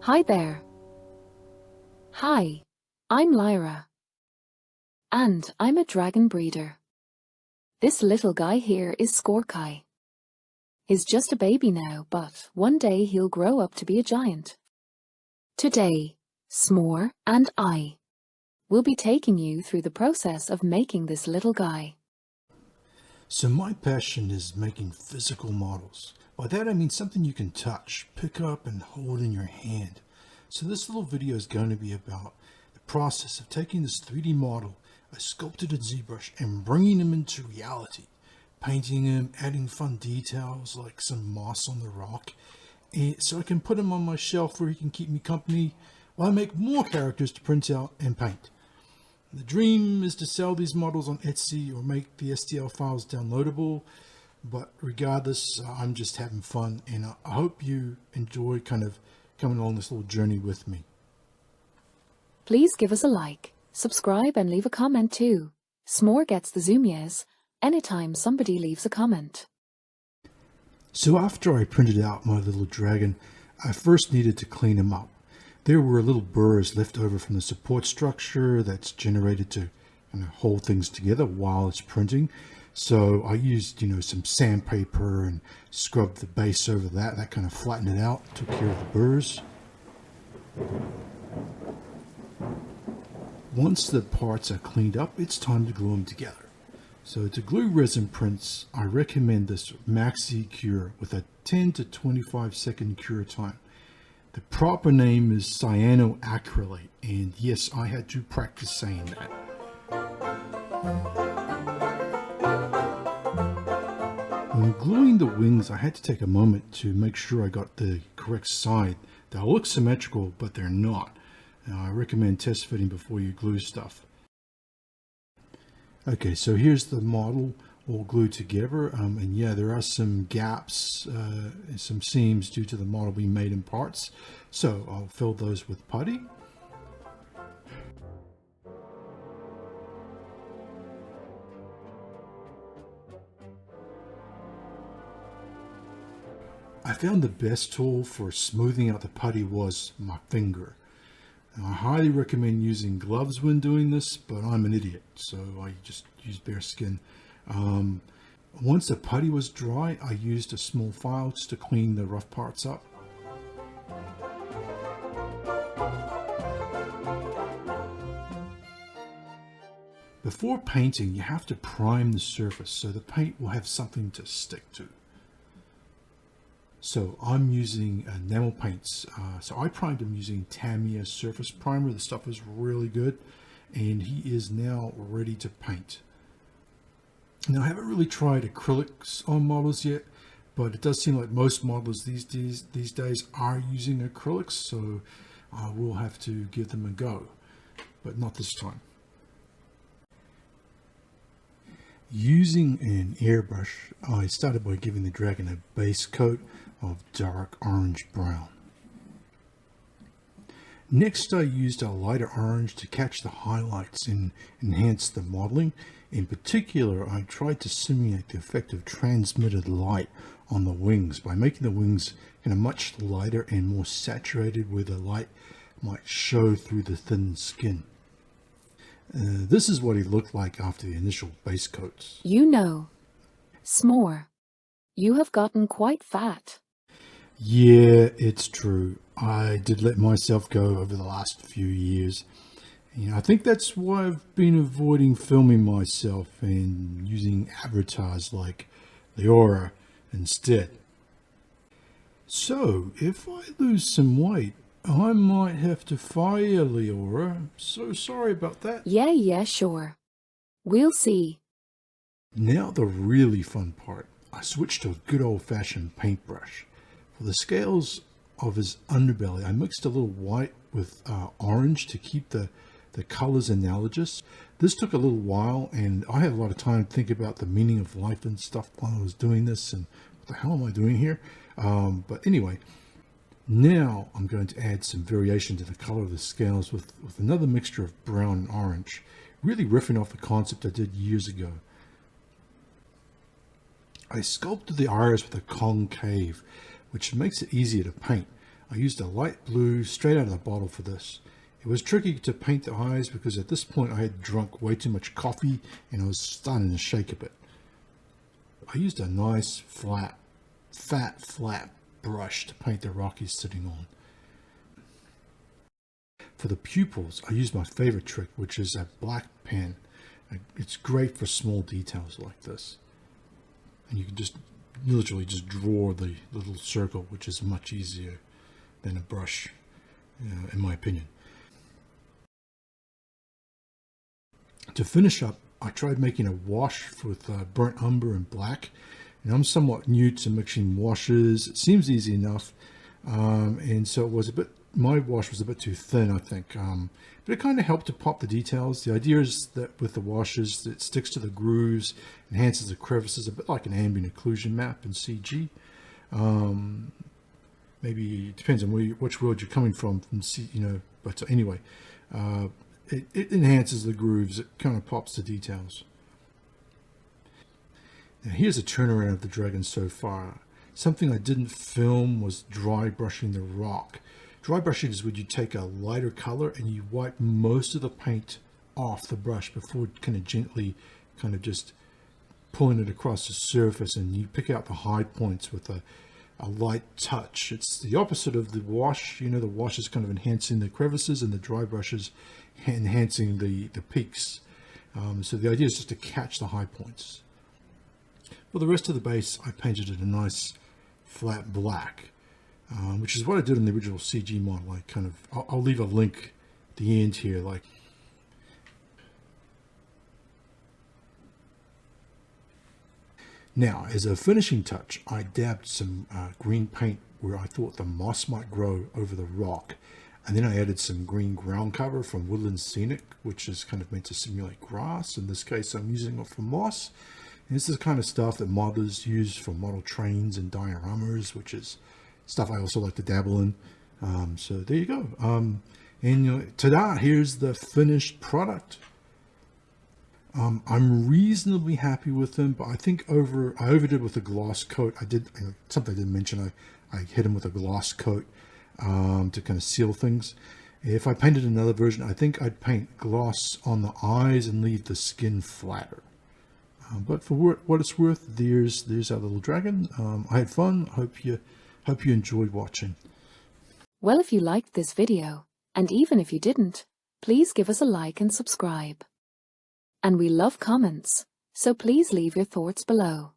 Hi there. Hi, I'm Lyra. And I'm a dragon breeder. This little guy here is Scorkai. He's just a baby now, but one day he'll grow up to be a giant. Today, S'more and I will be taking you through the process of making this little guy. So my passion is making physical models. By that I mean something you can touch, pick up, and hold in your hand. So this little video is going to be about the process of taking this 3D model I sculpted at ZBrush and bringing them into reality. Painting them, adding fun details like some moss on the rock, and so I can put them on my shelf where he can keep me company while I make more characters to print out and paint. The dream is to sell these models on Etsy or make the STL files downloadable, but regardless, I'm just having fun, and I hope you enjoy kind of coming along this little journey with me. Please give us a like, subscribe, and leave a comment too. S'more gets the zoom yes anytime somebody leaves a comment. So after I printed out my little dragon, I first needed to clean him up. There were little burrs left over from the support structure that's generated to kind of hold things together while it's printing. So I used, some sandpaper and scrubbed the base over that. That kind of flattened it out, took care of the burrs. Once the parts are cleaned up, it's time to glue them together. So to glue resin prints, I recommend this Maxi Cure with a 10 to 25 second cure time. The proper name is cyanoacrylate, and yes, I had to practice saying that. When gluing the wings, I had to take a moment to make sure I got the correct side. They'll look symmetrical, but they're not. Now, I recommend test fitting before you glue stuff. Okay, so here's the model all glued together, and yeah, there are some gaps, some seams due to the model being made in parts. So I'll fill those with putty. I found the best tool for smoothing out the putty was my finger. Now, I highly recommend using gloves when doing this, but I'm an idiot, so I just use bare skin. Once the putty was dry, I used a small file just to clean the rough parts up. Before painting, you have to prime the surface so the paint will have something to stick to. So I'm using enamel paints. So I primed him using Tamiya Surface Primer. The stuff is really good, and he is now ready to paint. Now, I haven't really tried acrylics on models yet, but it does seem like most modelers these days are using acrylics, so we'll have to give them a go, but not this time. Using an airbrush, I started by giving the dragon a base coat of dark orange brown. Next, I used a lighter orange to catch the highlights and enhance the modeling. In particular, I tried to simulate the effect of transmitted light on the wings by making the wings much lighter and more saturated where the light might show through the thin skin. This is what he looked like after the initial base coats. S'more, you have gotten quite fat. Yeah, it's true. I did let myself go over the last few years. I think that's why I've been avoiding filming myself and using avatars like Leora instead. So, if I lose some weight, I might have to fire Leora. So sorry about that. Yeah, sure. We'll see. Now the really fun part. I switched to a good old-fashioned paintbrush. For the scales of his underbelly, I mixed a little white with orange to keep the colors analogous. This took a little while, and I had a lot of time to think about the meaning of life and stuff while I was doing this, and what the hell am I doing here? But anyway, now I'm going to add some variation to the color of the scales with another mixture of brown and orange, really riffing off the concept I did years ago. I sculpted the iris with a concave, which makes it easier to paint. I used a light blue straight out of the bottle for this. It was tricky to paint the eyes because at this point I had drunk way too much coffee and I was starting to shake a bit. I used a nice flat brush to paint the rock he's sitting on. For the pupils, I used my favorite trick, which is a black pen. It's great for small details like this. And you can just literally just draw the little circle, which is much easier than a brush, in my opinion. To finish up, I tried making a wash with burnt umber and black. And I'm somewhat new to mixing washes. It seems easy enough. And so it was my wash was a bit too thin, I think. But it kind of helped to pop the details. The idea is that with the washes, it sticks to the grooves, enhances the crevices, a bit like an ambient occlusion map in CG. Maybe it depends on which world you're coming from but anyway, it enhances the grooves. It kind of pops the details. Now here's a turnaround of the dragon so far. Something I didn't film was dry brushing the rock. Dry brushing is when you take a lighter color and you wipe most of the paint off the brush before kind of gently just pulling it across the surface, and you pick out the high points with a light touch. It's the opposite of the wash. The wash is kind of enhancing the crevices and the dry brush is enhancing the peaks. So the idea is just to catch the high points. For the rest of the base, I painted it a nice flat black, which is what I did in the original CG model. I'll leave a link at the end here. Now, as a finishing touch, I dabbed some green paint where I thought the moss might grow over the rock. And then I added some green ground cover from Woodland Scenic, which is kind of meant to simulate grass. In this case, I'm using it for moss. And this is the kind of stuff that modelers use for model trains and dioramas, which is stuff I also like to dabble in. So there you go. And ta-da, here's the finished product. I'm reasonably happy with them, but I think I overdid with the gloss coat. Something I didn't mention. I hit them with a gloss coat to kind of seal things. If I painted another version, I think I'd paint gloss on the eyes and leave the skin flatter. But for what it's worth, there's our little dragon. I had fun. Hope you enjoyed watching. Well, if you liked this video, and even if you didn't, please give us a like and subscribe. And we love comments, so please leave your thoughts below.